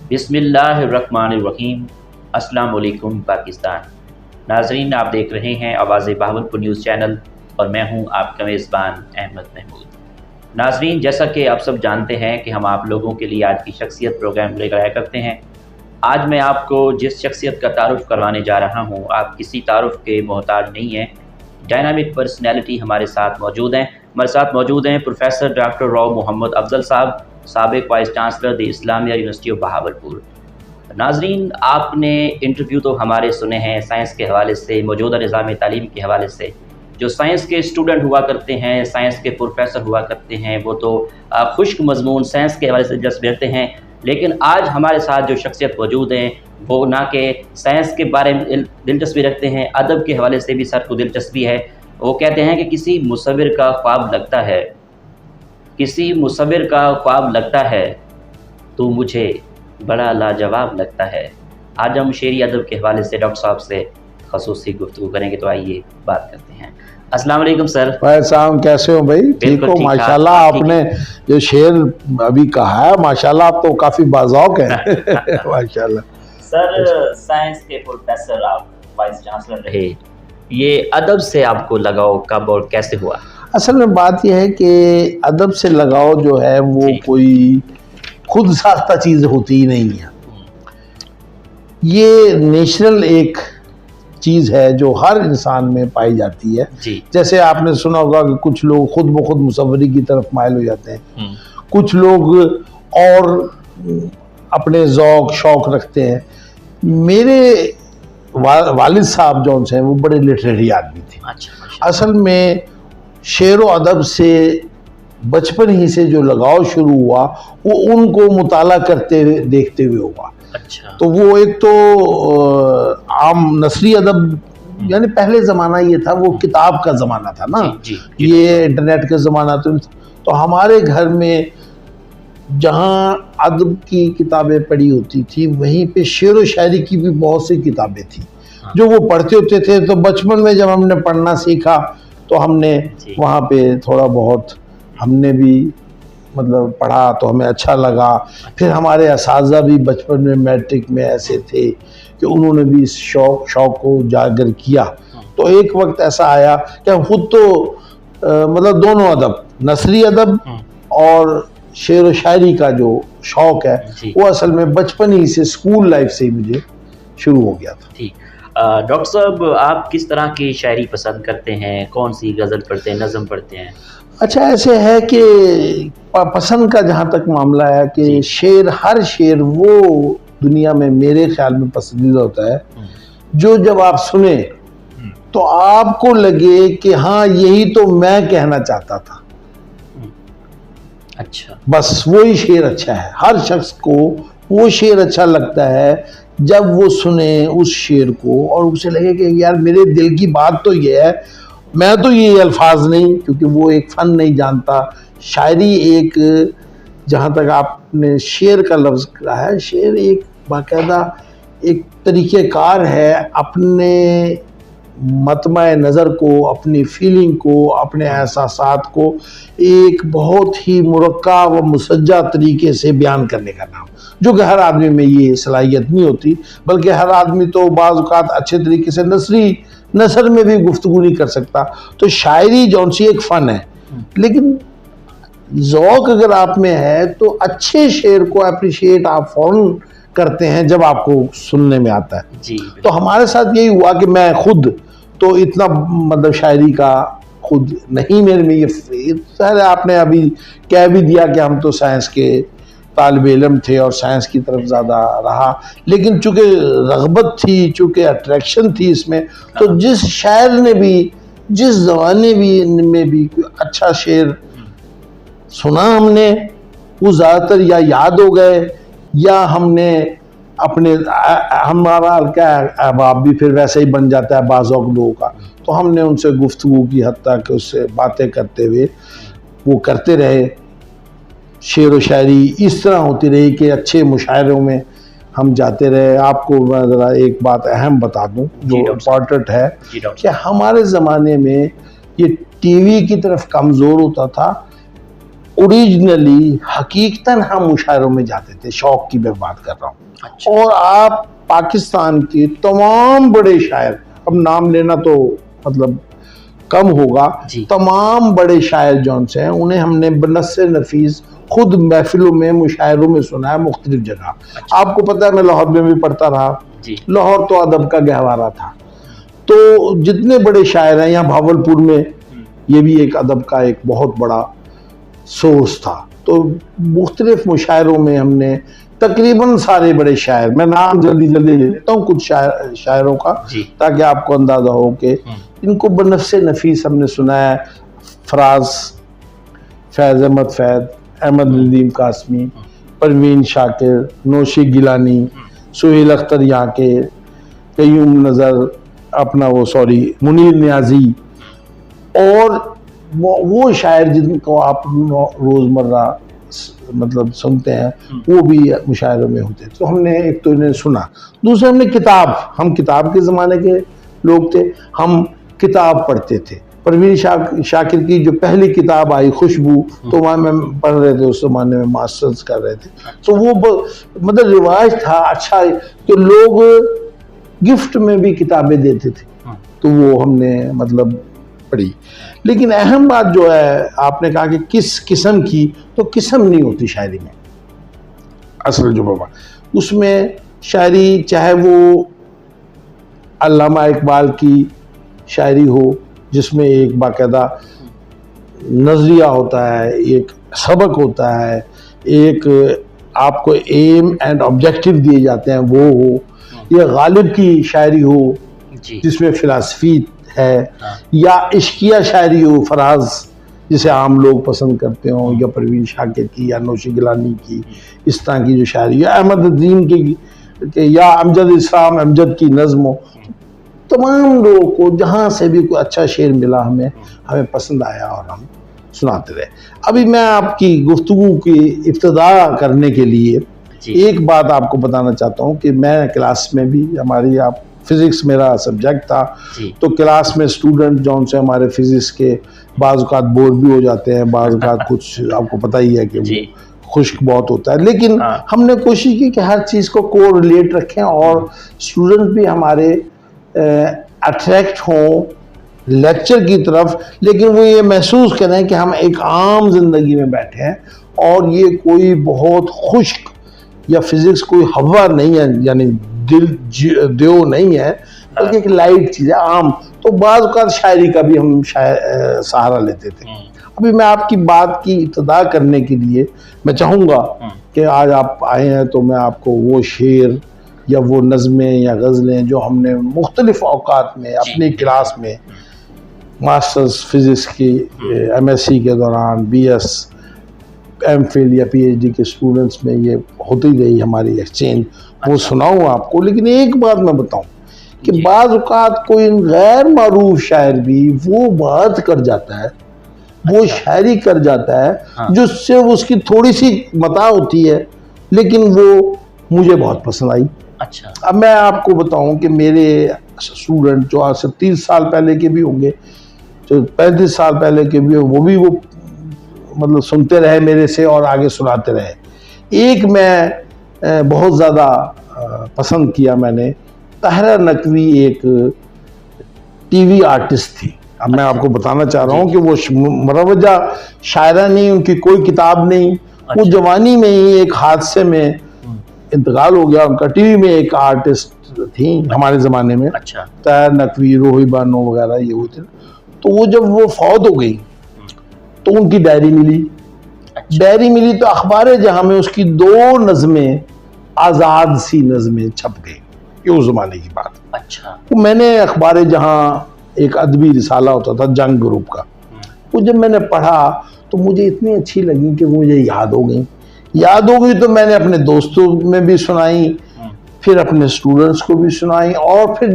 बिस्मिल्लाहिर्रहमानिर्रहीम। अस्सलाम वालेकुम पाकिस्तान। नाजरीन, आप देख रहे हैं आवाज़ बहावलपुर न्यूज़ चैनल और मैं हूं आपका मेज़बान अहमद महमूद। नाजरीन, जैसा कि आप सब जानते हैं कि हम आप लोगों के लिए आज की शख्सियत प्रोग्राम लेकर आया करते हैं। आज मैं आपको जिस शख्सियत का तारुफ़ करवाने जा रहा हूं, आप किसी तारुफ़ के मोहताज नहीं हैं। डायनामिक पर्सनैलिटी हमारे साथ मौजूद हैं। हमारे साथ मौजूद हैं प्रोफेसर डॉक्टर राव मोहम्मद अफजल साहब, साबिक़ vice chancellor the Islamia university of Bahawalpur. नाजरीन, आपने इंटरव्यू तो हमारे सुने हैं साइंस के हवाले से, मौजूदा निज़ाम तालीम के हवाले से। जो साइंस के स्टूडेंट हुआ करते हैं, साइंस के प्रोफेसर हुआ करते हैं, वो तो खुश्क मजमून साइंस के हवाले से दिलचस्पी रखते हैं। लेकिन आज हमारे साथ जो शख्सियत मौजूद हैं, वो ना कि साइंस के बारे में दिलचस्पी रखते हैं, अदब के हवाले से भी सर को दिलचस्पी है। वो कहते हैं कि किसी मुसव्विर का ख्वाब लगता है, किसी मुसव्विर का ख्वाब लगता है तो मुझे बड़ा लाजवाब लगता है। आज हम शेरी अदब के हवाले से डॉक्टर साहब से ख़ुसूसी गुफ्तगू करेंगे, तो आइए बात करते हैं। अस्सलाम वालेकुम सर। भाई साहब, कैसे हो भाई? ठीक हो? माशाल्लाह, आपने जो शेर अभी कहा है, माशाल्लाह आप तो काफ़ी बाज़ौक़ हैं। माशाल्लाह सर, साइंस के प्रोफेसर, आप वाइस चांसलर रहे, ये अदब से आपको लगाव कब और कैसे हुआ? असल में बात यह है कि अदब से लगाव जो है वो कोई खुद साख्ता चीज़ होती ही नहीं है। ये नेचुरल एक चीज़ है जो हर इंसान में पाई जाती है। जैसे आपने सुना होगा कि कुछ लोग खुद ब खुद मुसव्वरी की तरफ माइल हो जाते हैं, कुछ लोग और अपने ज़ौक़ शौक़ रखते हैं। मेरे वालिद साहब जो हैं वो बड़े लिटरेरी आदमी थे। असल में शेर व अदब से बचपन ही से जो लगाव शुरू हुआ वो उनको मुताला करते हुए देखते हुए हुआ। तो वो एक तो आम नस्री अदब, यानी पहले ज़माना ये था, वो किताब का ज़माना था ना। ये इंटरनेट का ज़माना तो हमारे घर में जहाँ अदब की किताबें पढ़ी होती थी, वहीं पे शेर व शायरी की भी बहुत सी किताबें थी जो वो पढ़ते होते थे। तो बचपन में जब हमने पढ़ना सीखा तो हमने वहाँ पे थोड़ा बहुत हमने भी मतलब पढ़ा, तो हमें अच्छा लगा। फिर हमारे असातिज़ा भी बचपन में मैट्रिक में ऐसे थे कि उन्होंने भी इस शौक़ को उजागर किया। तो एक वक्त ऐसा आया कि हम खुद तो मतलब दोनों अदब, नसरी अदब और शेर व शायरी का जो शौक़ है वो असल में बचपन ही से, स्कूल लाइफ से ही मुझे शुरू हो गया था। डॉक्टर साहब, आप किस तरह की शायरी पसंद करते हैं? कौन सी गज़ल पढ़ते हैं, नज़म पढ़ते हैं? अच्छा, ऐसे है कि पसंद का जहाँ तक मामला है कि शेर, हर शेर वो दुनिया में मेरे ख्याल में पसंदीदा होता है जो जब आप सुने तो आपको लगे कि हाँ, यही तो मैं कहना चाहता था। अच्छा, बस वही शेर अच्छा है। हर शख्स को वो शेर अच्छा लगता है जब वो सुने उस शेर को और उसे लगे कि यार मेरे दिल की बात तो ये है, मैं तो ये अल्फाज नहीं, क्योंकि वो एक फ़न नहीं जानता। शायरी एक, जहाँ तक आपने शेर का लफ्ज़ कहा है, शेर एक बाकायदा एक तरीक़ेकार है अपने मतमा नज़र को, अपनी फीलिंग को, अपने एहसासात को एक बहुत ही मुरक्कब व मुसज्जा तरीके से बयान करने का नाम, जो कि हर आदमी में ये सलाहियत नहीं होती। बल्कि हर आदमी तो बाज़ औक़ात अच्छे तरीके से नसर में भी गुफ्तगू नहीं कर सकता। तो शायरी जौन सी एक फ़न है, लेकिन ज़ौक़ अगर आप में है तो अच्छे शेर को अप्रिशिएट आप फ़ौरन करते हैं जब आपको सुनने में आता है। तो हमारे साथ यही हुआ कि मैं खुद तो इतना मतलब शायरी का खुद नहीं मेरे में ये सर, आपने अभी कह भी दिया कि हम तो साइंस के तालिब इल्म थे और साइंस की तरफ ज़्यादा रहा, लेकिन चूँकि रग़बत थी, चूँकि अट्रैक्शन थी इसमें, तो जिस शायर ने भी जिस ज़माने में भी अच्छा शेर सुना हमने, वो ज़्यादातर या याद हो गए या हमने अपने हमारा क्या अहबाब भी फिर वैसे ही बन जाता है बाज़ौक़ लोगों का, तो हमने उनसे गुफ्तगू की, हत्ता कि उससे बातें करते हुए वो करते रहे। शेर व शायरी इस तरह होती रही कि अच्छे मुशायरों में हम जाते रहे। आपको मैं ज़रा एक बात अहम बता दूं जो इम्पॉर्टेंट है कि हमारे ज़माने में ये टीवी की तरफ कमज़ोर होता था, ओरिजिनली हकीकतन हम मुशायरों में जाते थे, शौक की मैं बात कर रहा हूँ। अच्छा। और आप पाकिस्तान के तमाम बड़े शायर, अब नाम लेना तो मतलब कम होगा, जी। तमाम बड़े शायर जौन से हैं उन्हें हमने बनस्से नफीस खुद महफिलों में मुशायरों में सुना है मुख्तलिफ जगह। अच्छा। आपको पता है मैं लाहौर में भी पढ़ता रहा, जी। लाहौर तो अदब का गहवारा था, तो जितने बड़े शायर हैं, यहाँ भावलपुर में ये भी एक अदब का एक बहुत बड़ा सोर्स था, तो मुख्तलिफ मुशायरों में हमने तकरीबन सारे बड़े शायर, मैं नाम जल्दी जल्दी ले लेता हूँ कुछ शायरों का जी। ताकि आपको अंदाजा हो कि इनको बनफ्से नफीस हमने सुना है। फराज, फैज़ अहमद फैद, अहमद नदीम कासमी, परवीन शाकिर, नौशी गिलानी, सुहेल अख्तर याके, कयूम नज़र, अपना वो सॉरी मुनीर नियाजी, और वो शायर जिनको आप रोज़मर्रा मतलब सुनते हैं वो भी मुशायरों में होते। तो हमने एक तो इन्हें सुना, दूसरा हमने किताब, हम किताब के ज़माने के लोग थे, हम किताब पढ़ते थे। परवीन शाकिर की जो पहली किताब आई खुशबू, तो वहाँ में पढ़ रहे थे, उस ज़माने में मास्टर्स कर रहे थे, तो वो मतलब रिवाज था अच्छा कि लोग गिफ्ट में भी किताबें देते थे, तो वो हमने मतलब पढ़ी। लेकिन अहम बात जो है, आपने कहा कि किस किस्म की, तो किस्म नहीं होती शायरी में असल जो बाबा, उसमें शायरी चाहे वो अल्लामा इकबाल की शायरी हो जिसमें एक बाकायदा नज़रिया होता है, एक सबक होता है, एक आपको एम एंड ऑब्जेक्टिव दिए जाते हैं वो हो, या गालिब की शायरी हो जिसमें फ़िलासफ़ी है, या इश्किया शायरी हो, फराज जिसे आम लोग पसंद करते हो, या परवीन शाकिर की या नौशी गिलानी की, इस तरह की जो शायरी, या अहमद नदीम की या अमजद इस्लाम अमजद की नज़्म हो, तमाम लोगों को जहाँ से भी कोई अच्छा शेर मिला हमें पसंद आया और हम सुनाते रहे। अभी मैं आपकी गुफ्तगू की इब्तिदा करने के लिए एक बात आपको बताना चाहता हूँ कि मैं क्लास में भी, हमारी आप फिज़िक्स मेरा सब्जेक्ट था, तो क्लास में स्टूडेंट जौन से हमारे फिज़िक्स के बाज़ औक़ात बोर भी हो जाते हैं, बाज़ औक़ात कुछ आपको पता ही है कि वो खुश्क बहुत होता है, लेकिन हमने कोशिश की कि हर चीज़ को कोरिलेट रखें और स्टूडेंट भी हमारे अट्रैक्ट हों लेक्चर की तरफ, लेकिन वो ये महसूस करें कि हम एक आम जिंदगी में बैठे हैं और ये कोई बहुत खुश्क या फिजिक्स कोई हवा नहीं है, यानी दिल देव नहीं है, बल्कि एक लाइट चीज़ है, आम। तो बाज़ औक़ात शायरी का भी हम सहारा लेते थे। अभी मैं आपकी बात की इब्तिदा करने के लिए मैं चाहूँगा कि आज आप आए हैं तो मैं आपको वो शेर या वो नज़में या गज़लें जो हमने मुख्तलिफ औक़ात में अपनी क्लास में मास्टर्स फिज़िक्स की MSc के दौरान, BS, MPhil या PhD के स्टूडेंट्स में ये होती रही हमारी एक्सचेंज, वो सुनाऊँ आपको। लेकिन एक बात मैं बताऊँ कि बाज़ औक़ात कोई गैर मारूफ शायर भी वो बात कर जाता है, वो शायरी कर जाता है जिससे उसकी थोड़ी सी मता होती है, लेकिन वो मुझे बहुत पसंद आई। अच्छा। अब मैं आपको बताऊं कि मेरे स्टूडेंट जो आज से 30 साल पहले के भी होंगे, जो 35 साल पहले के भी, वो भी वो मतलब सुनते रहे मेरे से और आगे सुनाते रहे। एक मैं बहुत ज़्यादा पसंद किया मैंने, ताहिरा नकवी एक टीवी आर्टिस्ट थी। अब मैं आपको बताना चाह रहा हूँ कि वो मरवजा शायरा नहीं, उनकी कोई किताब नहीं, वो जवानी में ही एक हादसे में इंतकाल हो गया उनका। टीवी में एक आर्टिस्ट थी हमारे ज़माने में, ताहिरा नकवी, रोही बानो वगैरह ये होते। तो वो जब वो फौत हो गई तो उनकी डायरी मिली। डायरी मिली तो अखबार जहाँ में उसकी 2 नज़में, आज़ाद सी नज़में छप गई। ये उस ज़माने की बात। अच्छा। तो मैंने अखबार जहाँ एक अदबी रिसाला होता था जंग ग्रुप का, वो जब मैंने पढ़ा तो मुझे इतनी अच्छी लगी कि मुझे याद हो गई। तो मैंने अपने दोस्तों में भी सुनाई, फिर अपने स्टूडेंट्स को भी सुनाई, और फिर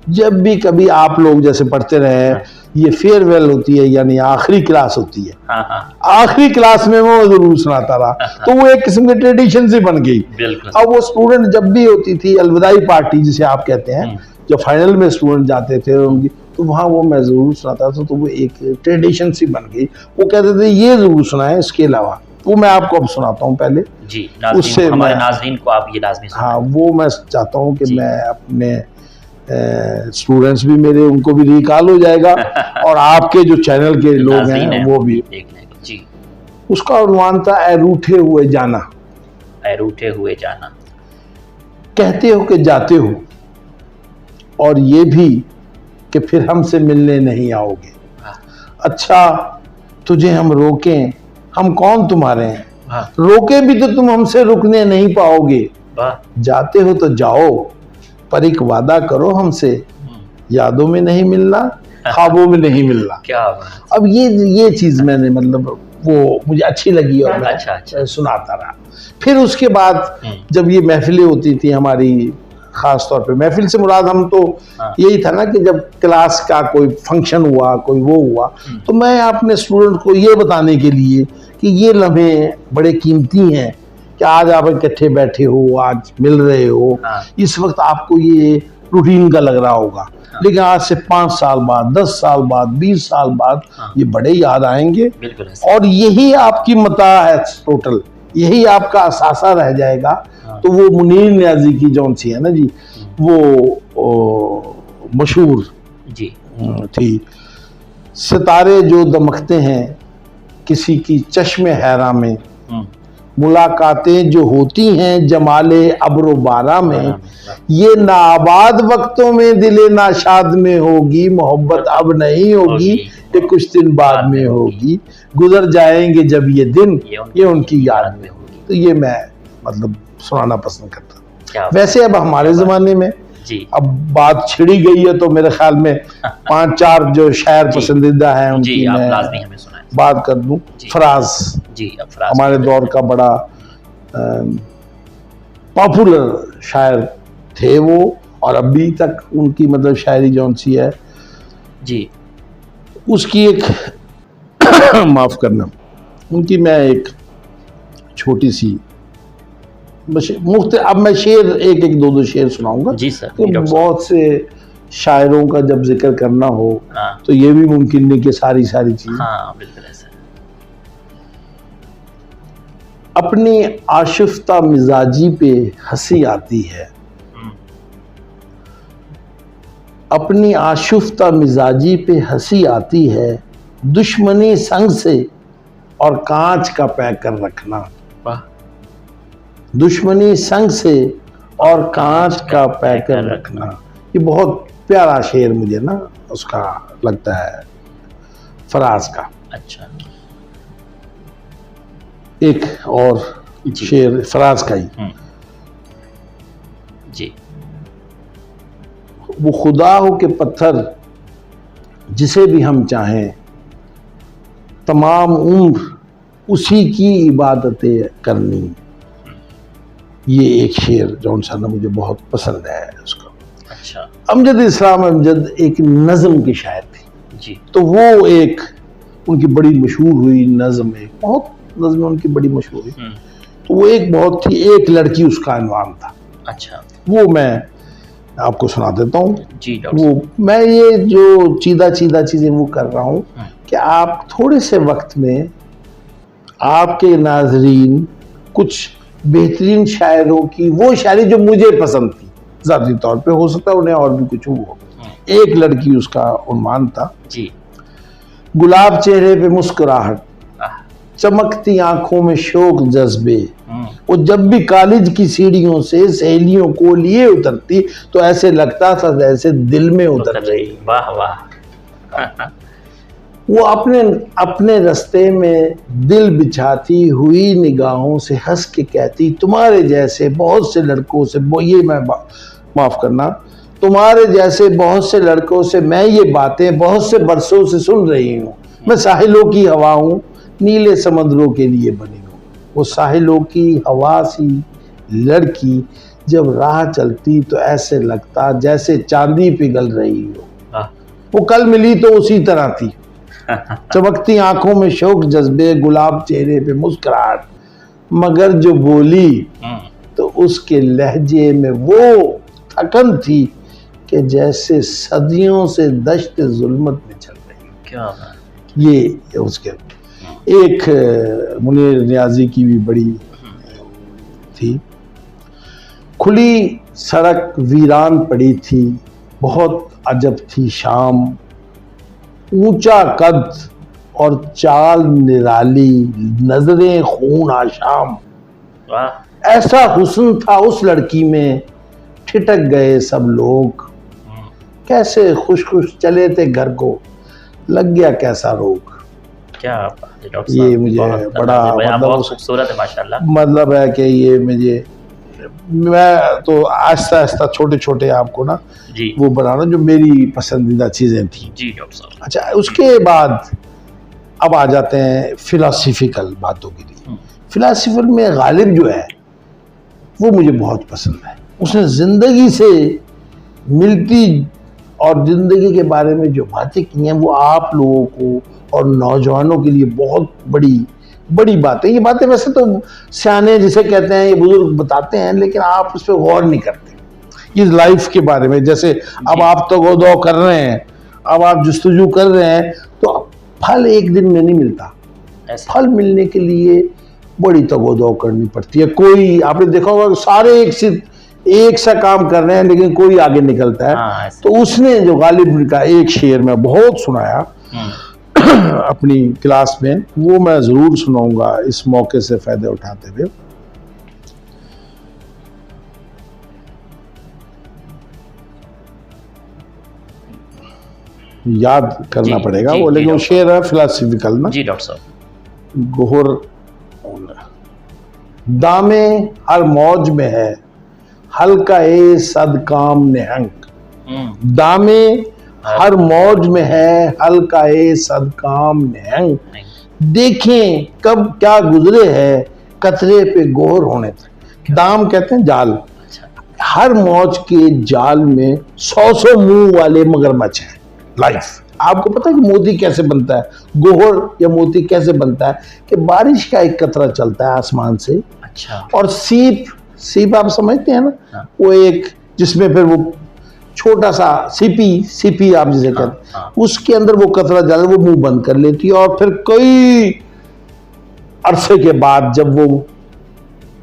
जब भी कभी आप लोग जैसे पढ़ते रहे, ये फेयरवेल होती है यानी आखिरी क्लास होती है, आखिरी क्लास में वो जरूर सुनाता रहा। तो वो एक किस्म की ट्रेडिशन सी बन गई। अब वो स्टूडेंट जब भी होती थी अलविदाई पार्टी जिसे आप कहते हैं, जब फाइनल में स्टूडेंट जाते थे उनकी, तो वहाँ वो मैं ज़रूर सुनाता था, तो वो एक ट्रेडिशन सी बन गई। वो कहते थे ये ज़रूर सुनाएं, इसके अलावा वो मैं आपको अब सुनाता हूँ पहले जी। उससे हमारे नाज़रीन को आप ये लाजमी सुनाएं। हाँ, वो मैं चाहता हूँ कि जी। मैं अपने स्टूडेंट्स भी मेरे, उनको भी रिकॉल हो जाएगा और आपके जो चैनल के लोग हैं वो भी देख लेंगे। जी। उसका उन्वान था ऐ रूठे हुए जाना। ऐ रूठे हुए जाना। कहते हो कि जाते हो और ये भी कि फिर हमसे मिलने नहीं आओगे। अच्छा तुझे हम रोकें, हम कौन तुम्हारे हैं, रोके भी तो तुम हमसे रुकने नहीं पाओगे। जाते हो तो जाओ, पर एक वादा करो हमसे, यादों में नहीं मिलना, ख्वाबों में नहीं मिलना। क्या बात। अब ये चीज मैंने मतलब वो मुझे अच्छी लगी और मैं अच्छा। सुनाता रहा। फिर उसके बाद जब ये महफिलें होती थी हमारी, खास तौर पे महफिल से मुराद हम तो यही था ना कि जब क्लास का कोई फंक्शन हुआ, कोई वो हुआ, तो मैं अपने स्टूडेंट को ये बताने के लिए कि ये लम्हे बड़े कीमती हैं कि आज आप इकट्ठे बैठे हो, आज मिल रहे हो। इस वक्त आपको ये रूटीन का लग रहा होगा, लेकिन आज से 5 साल बाद, 10 साल बाद, 20 साल बाद ये बड़े याद आएंगे। और यही आपकी मता है, टोटल यही आपका असासा रह जाएगा। तो वो मुनीर न्याजी की जौन सी है ना जी, वो मशहूर जी थी, सितारे जो दमकते हैं किसी की चश्मे हैरा में, मुलाकातें जो होती हैं जमाले अब्रो बारा में, ये नाबाद वक्तों में दिले नाशाद में होगी, मोहब्बत अब नहीं होगी, ये कुछ दिन बाद में होगी, गुजर जाएंगे जब ये दिन, ये उनकी याद में होगी। तो ये मैं मतलब सुनाना पसंद करता। वैसे अब हमारे ज़माने में जी अब बात छिड़ी गई है, तो मेरे ख्याल में 5-4 जो शायर पसंदीदा हैं उनकी मैं बात कर दूं। फराज जी, फराज हमारे दौर का बड़ा पॉपुलर शायर थे वो, और अभी तक उनकी मतलब शायरी जौन सी है जी, उसकी एक माफ करना, उनकी मैं एक छोटी सी मुख्त, अब मैं शेर एक दो शेर सुनाऊंगा जी सर। तो बहुत से शायरों का जब जिक्र करना हो तो ये भी मुमकिन नहीं कि सारी चीज। बिल्कुल ऐसा। अपनी आशिफ्ता मिजाजी पे हंसी आती है, अपनी आशिफ्ता मिजाजी पे हंसी आती है, दुश्मनी संग से और कांच का पैकर रखना, दुश्मनी संग से और कांच का पैकर रखना। ये बहुत प्यारा शेर मुझे ना उसका लगता है, फराज का। अच्छा, एक और शेर फराज का ही जी, वो खुदा हो के पत्थर जिसे भी हम चाहें, तमाम उम्र उसी की इबादतें करनी। ये एक शेर जौन सा ना मुझे बहुत पसंद है उसका। अच्छा, अमजद इस्लाम अमजद एक नज़म की शायर थी जी, तो वो एक उनकी बड़ी मशहूर हुई नज़म, एक बहुत नज़म उनकी बड़ी मशहूर हुई। तो वो एक बहुत थी, एक लड़की उसका अनवान था। अच्छा, वो मैं आपको सुना देता हूँ जी। वो मैं ये जो चीदा चीज़ें वो कर रहा हूँ कि आप थोड़े से वक्त में आपके नाजरीन कुछ बेहतरीन शायरों की वो शायरी जो मुझे पसंद थी, ज़ाती तौर पे हो सकता है उन्हें और भी कुछ हो। एक लड़की उसका उन्वान था जी, गुलाब चेहरे पे मुस्कुराहट, चमकती आंखों में शौक जज्बे, वो जब भी कॉलेज की सीढ़ियों से सहेलियों को लिए उतरती तो ऐसे लगता था जैसे दिल में उतर रही। वाह वाह। वो अपने रास्ते में दिल बिछाती हुई निगाहों से हंस के कहती, तुम्हारे जैसे बहुत से लड़कों से, ये मैं माफ करना, तुम्हारे जैसे बहुत से लड़कों से मैं ये बातें बहुत से बरसों से सुन रही हूँ। मैं साहिलों की हवा हूँ, नीले समुद्रों के लिए बनी हूँ। वो साहिलों की हवा सी लड़की जब राह चलती तो ऐसे लगता जैसे चांदी पिघल रही हो। वो कल मिली तो उसी तरह थी, चमकती आंखों में शौक जज्बे, गुलाब चेहरे पे मुस्कुराहट, मगर जो बोली तो उसके लहजे में वो थकन थी कि जैसे सदियों से दश्त जुल्मत में चल रही है। क्या बात। ये उसके एक मुनीर नियाजी की भी बड़ी थी। खुली सड़क वीरान पड़ी थी, बहुत अजब थी शाम, ऊंचा कद और चाल निराली, नजरें खून आशाम। वाह। ऐसा हुस्न था उस लड़की में, ठिठक गए सब लोग। कैसे खुश खुश चले थे घर को, लग गया कैसा रोग। क्या बात है डॉक्टर ये साहब, मुझे बहुत बड़ा मतलब मतलब बहुत खूबसूरत है माशाल्लाह। मतलब है कि ये मुझे, मैं तो आहिस्ता आहिस्ता छोटे छोटे आपको ना जी वो बनाना जो मेरी पसंदीदा चीज़ें थी। जी डॉक्टर साहब। अच्छा, उसके बाद अब आ जाते हैं फिलोसफिकल बातों के लिए। फिलोसफर में गालिब जो है वो मुझे बहुत पसंद है। उसने ज़िंदगी से मिलती और ज़िंदगी के बारे में जो बातें की हैं वो आप लोगों को और नौजवानों के लिए बहुत बड़ी बड़ी बातें। ये बातें वैसे तो सियाने जिसे कहते हैं, ये बुजुर्ग बताते हैं, लेकिन आप उस पर गौर नहीं करते। इस लाइफ के बारे में, जैसे अब आप तो गोदो कर रहे हैं, अब आप जस्तजू कर रहे हैं, तो फल एक दिन में नहीं मिलता। फल मिलने के लिए बड़ी तगोदो करनी पड़ती है। कोई आपने देखा होगा सारे एक सा काम कर रहे हैं लेकिन कोई आगे निकलता है। तो उसने जो गालिब का एक शेर में बहुत सुनाया अपनी क्लास में, वो मैं जरूर सुनाऊंगा इस मौके से फायदे उठाते हुए। याद करना पड़ेगा वो, लेकिन वो शेर है फिलोसफिकल ना। जी डॉक्टर साहब। गोहर दामे हर मौज में है, हल्का ए सद काम निहंग। दामे हर मौज में है, हल्का ए सद काम निहंग। देखें कब क्या गुजरे है, कतरे पे गौर होने तक। दाम कहते हैं जाल। हर मौज के जाल में 100 मुंह वाले मगरमच्छ हैं। लाइफ आपको पता है कि मोती कैसे बनता है, गोहर या मोती कैसे बनता है, कि बारिश का एक कतरा चलता है आसमान से। अच्छा। और सीप आप समझते हैं ना, वो एक जिसमें फिर वो छोटा सा सीपी आप जिसे कहते हैं, उसके अंदर वो कतरा जाता है, वो मुंह बंद कर लेती है और फिर कई अरसे के बाद जब वो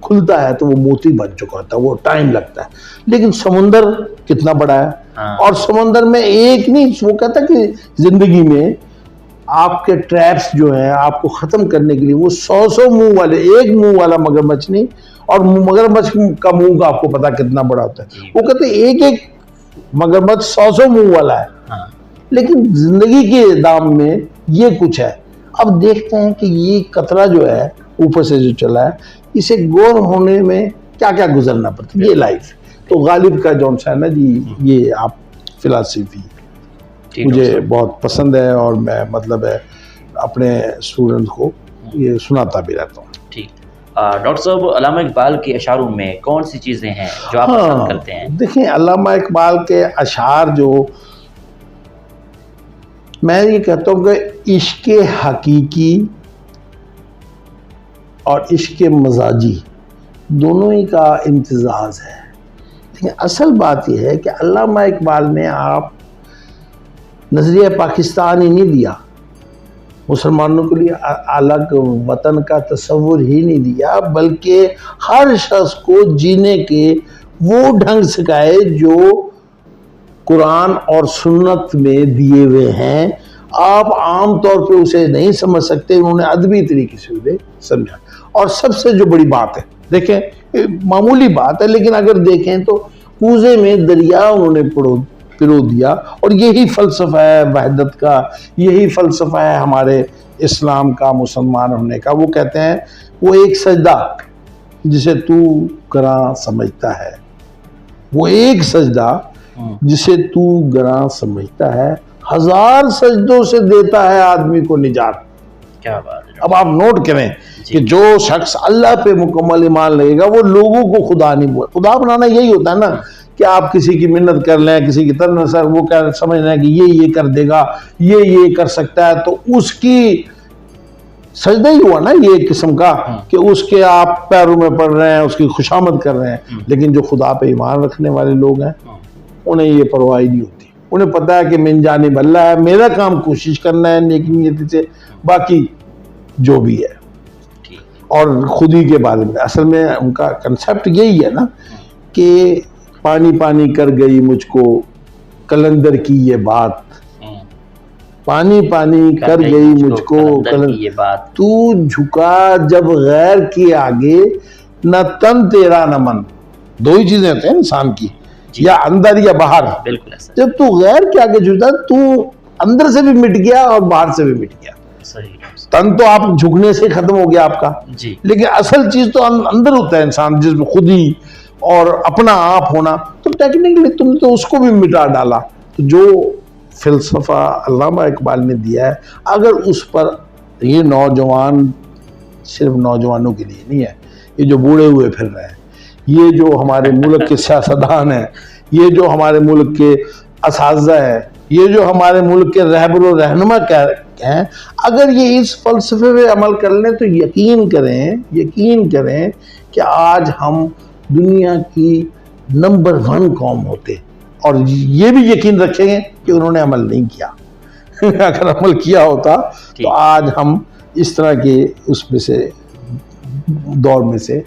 खुलता है तो वो मोती बन चुका होता है। वो टाइम लगता है, लेकिन समुंदर कितना बड़ा है। और समुंदर में एक नहीं, वो कहता है कि जिंदगी में आपके ट्रैप्स जो हैं आपको खत्म करने के लिए वो 100 मुंह वाले, एक मुंह वाला मगरमच्छ नहीं। और मगरमच्छ का मुंह का आपको पता कितना बड़ा होता है। वो कहते हैं एक मगरमच्छ 100 मुंह वाला है। लेकिन जिंदगी के दाम में ये कुछ है। अब देखते हैं कि ये कतरा जो है ऊपर से जो चला है, इसे गौर होने में क्या क्या गुजरना पड़ता है, ये लाइफ। तो गालिब का जौन सा है ना जी, ये आप फिलॉसफी मुझे बहुत पसंद है और मैं मतलब है अपने स्टूडेंट को ये सुनाता भी रहता हूँ। ठीक। डॉक्टर साहब, अल्लामा इकबाल के अशारों में कौन सी चीज़ें हैं जो आप पसंद करते हैं? देखिए, अल्लामा इकबाल के अशार जो मैं ये कहता हूँ कि इश्क हकीकी और इश्क मजाजी दोनों ही का इम्तिजाज है। लेकिन असल बात यह है कि अल्लामा इकबाल ने आप नजरिया पाकिस्तान ही नहीं दिया, मुसलमानों के लिए अलग वतन का तस्वुर ही नहीं दिया, बल्कि हर शख्स को जीने के वो ढंग सिखाए जो कुरान और सुन्नत में दिए हुए हैं। आप आम तौर पे उसे नहीं समझ सकते, उन्होंने अदबी तरीके से उसे समझा। और सबसे जो बड़ी बात है, देखें मामूली बात है लेकिन अगर देखें तो कूजे में दरिया उन्होंने पिरो दिया। और यही फ़लसफ़ा है वहदत का, यही फ़लसफ़ा है हमारे इस्लाम का, मुसलमान होने का। वो कहते हैं वो एक सजदा जिसे तू गरा समझता है, वो एक सजदा जिसे तू गरा समझता है, 1000 सजदों से देता है आदमी को निजात। क्या बात है। अब आप नोट करें कि जो शख्स अल्लाह पे मुकम्मल ईमान लगेगा वो लोगों को खुदा नहीं बोले। खुदा बनाना यही होता है ना कि आप किसी की मिन्नत कर लें, किसी की तरह सर वो क्या समझ लें कि ये कर देगा, ये कर सकता है, तो उसकी सजदा ही हुआ ना ये एक किस्म का कि उसके आप पैरों में पड़ रहे हैं, उसकी खुशामद कर रहे हैं। लेकिन जो खुदा पे ईमान रखने वाले लोग हैं उन्हें ये परवाह ही नहीं होती। उन्हें पता है कि मिन जाने भल्ला है, मेरा काम कोशिश करना है नेकी नीयत से, बाकी जो भी है। और खुद ही के बारे में असल में उनका कंसेप्ट यही है ना कि पानी पानी कर गई मुझको कलंदर की ये बात, पानी पानी कर गई मुझको कलंदर की ये बात, तू झुका जब गैर के आगे न तन तेरा न मन। दो ही चीजें होती हैं इंसान की, या अंदर या बाहर। बिल्कुल ऐसा। जब तू गैर के आगे झुकता तू अंदर से भी मिट गया और बाहर से भी मिट गया। सही। तन तो आप झुकने से खत्म हो गया आपका जी, लेकिन असल चीज तो अंदर होता है इंसान, जिसमें खुद ही और अपना आप होना। तो टेक्निकली तुमने तो उसको भी मिटा डाला। तो जो फिलसफा अल्लामा इकबाल ने दिया है, अगर उस पर ये नौजवान, सिर्फ नौजवानों के लिए नहीं है, ये जो बूढ़े हुए फिर रहे हैं, ये जो हमारे मुल्क के सियासतदान हैं, ये जो हमारे मुल्क के असातिज़ा है, ये जो हमारे मुल्क के रहबर व रहनुमा हैं, अगर ये इस फलसफे पे अमल कर लें तो यकीन करें कि आज हम दुनिया की नंबर 1 कौम होते। और ये भी यकीन रखेंगे कि उन्होंने अमल नहीं किया। अगर अमल किया होता तो आज हम इस तरह के उसमें से दौर में से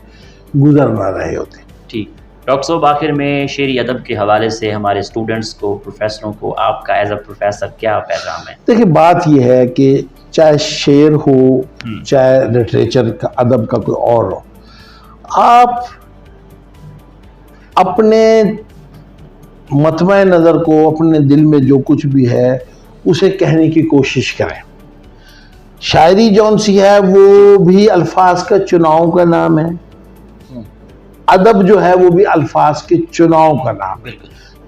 गुजर ना रहे होते। ठीक। डॉक्टर साहब, आखिर में शेरी अदब के हवाले से हमारे स्टूडेंट्स को, प्रोफेसरों को आपका एज अ प्रोफेसर क्या पैगाम है? देखिए, बात यह है कि चाहे शेर हो, चाहे लिटरेचर का, अदब का कोई और हो, आप अपने मतमे नज़र को, अपने दिल में जो कुछ भी है उसे कहने की कोशिश करें। शायरी जौन सी है वो भी अल्फाज का चुनाव का नाम है, अदब जो है वो भी अल्फाज के चुनाव का नाम है।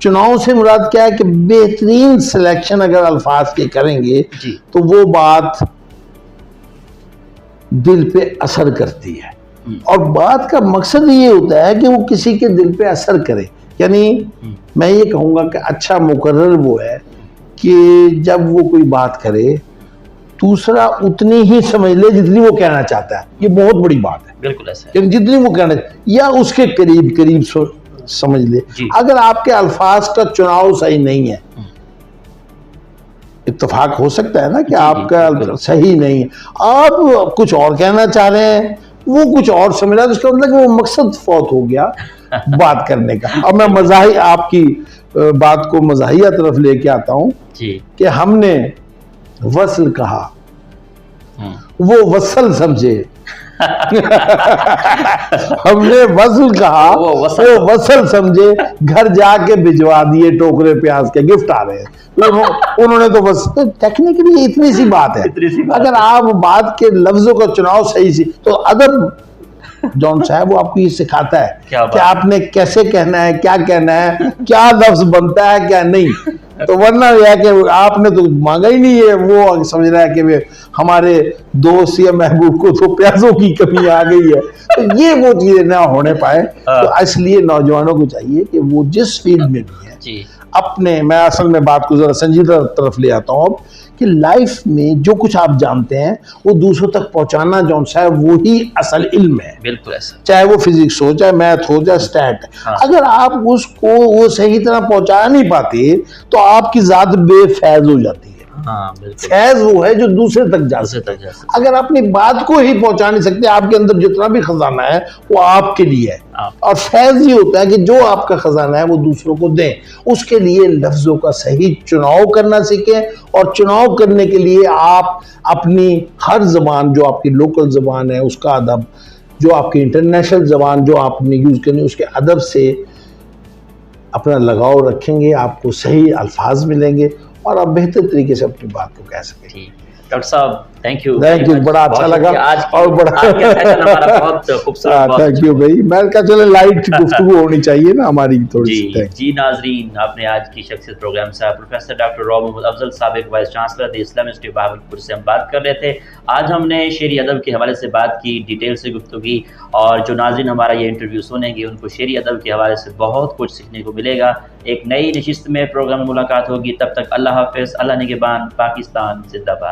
चुनाव से मुराद क्या है कि बेहतरीन सिलेक्शन अगर अल्फाज के करेंगे तो वो बात दिल पे असर करती है। और बात का मकसद ये होता है कि वो किसी के दिल पे असर करे। यानी मैं ये कहूँगा कि अच्छा मुकर्रर वो है कि जब वो कोई बात करे दूसरा उतनी ही समझ ले जितनी वो कहना चाहता है। ये बहुत बड़ी बात है। बिल्कुल ऐसा है। जितनी वो कहना या उसके करीब करीब समझ ले। अगर आपके अल्फाज का चुनाव सही नहीं है, इत्तेफाक हो सकता है ना कि आपका सही नहीं है, आप कुछ और कहना चाह रहे हैं, वो कुछ और समझ रहा है, तो उसका मतलब कि वो मकसद फौत हो गया बात करने का। अब मैं मज़ाही आपकी बात को मज़ाहिया तरफ लेके आता हूँ कि हमने वसल कहा, वो वसल समझे। हमने वसल कहा, वो वसल समझे, घर जाके भिजवा दिए टोकरे प्याज के, गिफ्ट आ रहे हैं उन्होंने तो बस। तो टेक्निकली इतनी सी बात है। अगर आप बात के लफ्जों का चुनाव सही सी, तो अदब जॉन साहब वो आपको ये सिखाता है कि आपने कैसे कहना है, क्या कहना है, क्या लफ्ज बनता है, क्या नहीं। तो वरना यह कि आपने तो मांगा ही नहीं है, वो समझ रहा है कि हमारे दोस्त या महबूब को तो प्याजों की कमी आ गई है। तो ये वो चीजें ना होने पाए। तो इसलिए नौजवानों को चाहिए कि वो जिस फील्ड में भी है अपने, मैं असल में बात को जरा संजीदा तरफ ले आता हूँ कि लाइफ में जो कुछ आप जानते हैं वो दूसरों तक पहुंचाना जौन सा है वो ही असल इल्म है। बिल्कुल ऐसा। चाहे वो फिजिक्स हो, चाहे मैथ हो, चाहे स्टैट। अगर आप उसको वो सही तरह पहुंचा नहीं पाते तो आपकी जात बेफैज हो जाती है। फैज वो है जो दूसरे तक जा सकते। अगर अपनी बात को ही पहुंचा नहीं सकते, आपके अंदर जितना भी खजाना है वो आपके लिए है। और फैज ये होता है कि जो आपका खजाना है वो दूसरों को दें। उसके लिए लफ्जों का सही चुनाव करना सीखें, और चुनाव करने के लिए आप अपनी हर जबान, जो आपकी लोकल जबान है उसका अदब, जो आपकी इंटरनेशनल जबान जो आपने यूज करनी उसके अदब से अपना लगाव रखेंगे, आपको सही अल्फाज मिलेंगे और आप बेहतर तरीके से अपनी बात को कह सकें। डॉक्टर साहब, थैंक यू, बड़ा अच्छा लगा। आज और बड़ा बहुत खूबसूरत। थैंक यू भाई। मैं क्या, चले लाइट गुफ्तगू होनी चाहिए ना हमारी थोड़ी सी। जी नाजरीन, आपने आज की शख्सियत प्रोग्राम से प्रोफेसर डॉक्टर रॉ मोहम्मद अफजल साबिक vice chancellor the Islamic university Bahawalpur से हम बात कर रहे थे। आज हमने शेरी अदब के हवाले से बात की, डिटेल से गुफ्तगू की, और जो नाज़रीन हमारा ये इंटरव्यू सुनेंगे उनको शेरी अदब के हवाले से बहुत कुछ सीखने को मिलेगा। एक नई नशिस्त में प्रोग्राम में मुलाकात होगी। तब तक अल्लाह हाफ़िज़, अल्लाह निगहबान, पाकिस्तान जिंदाबाद।